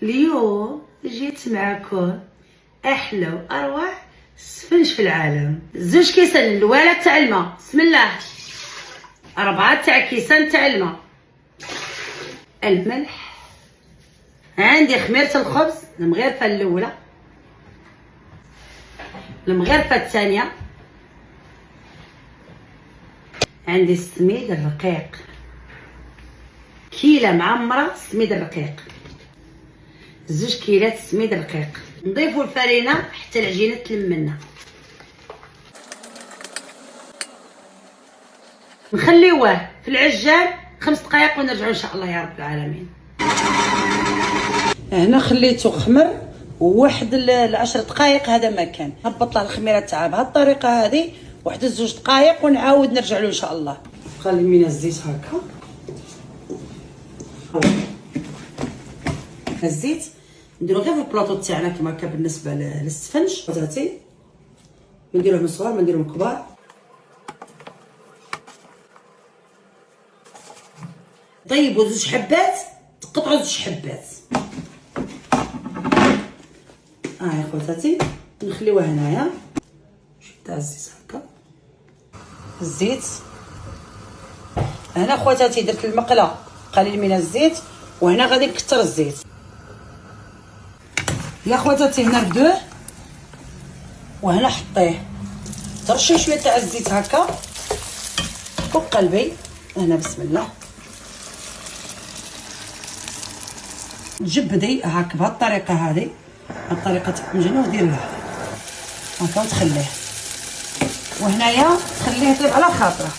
اليوم جيت معكم احلى واروع سفنج في العالم. 2 كيسان الاولى تاع الماء، بسم الله. 4 تاع كيسان تاع الماء. الملح، عندي خميرة الخبز المغرفة الاولى، المغرفة الثانية، عندي السميد الرقيق، كيلة معمرة السميد الرقيق، 2 كيلات السميد الرقيق. نضيفو الفرينة حتى العجينة تلم لنا، نخليوه في العجان 5 دقائق ونرجعو ان شاء الله يا رب العالمين. هنا خليته خمر وواحد 10 دقائق، هذا ما كان. هبط له الخميره تاعها بهذه الطريقه هذه، واحد 2 دقائق ونعاود نرجع له ان شاء الله. نخلي من الزيت هكا، الزيت نديرو غير في البلاطو تاعنا كما هكا. بالنسبه للسفنج بطاطي نديروهم صغار، ما نديروهم كبار. طيبوا 2 حبات، تقطعوا 2 حبات. يا خواتاتي نخليوها هنايا. شويه تاع الزيت هكا، الزيت هنا خواتاتي درت المقله قليل من الزيت، وهنا غادي نكثر الزيت يا خواتاتي. هنا ردوه وهنا حطيه، ترشي شويه تاع الزيت هكا وقلبي هنا، بسم الله. تجبدي هاك بهاد الطريقه هذه، هاد الطريقه تاع الطنجره، ودير له هكا وتخليه، وهنايا تخليه يطيب على خاطره.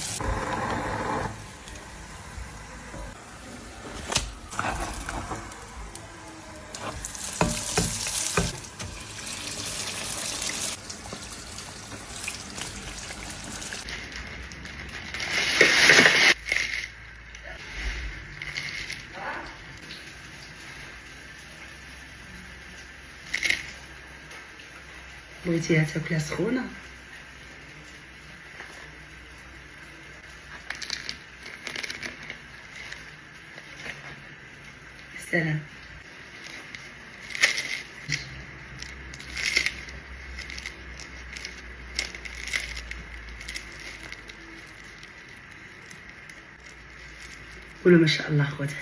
بغيتيها تاكلها سخونه، سلام. قولوا ما شاء الله خواتاتي.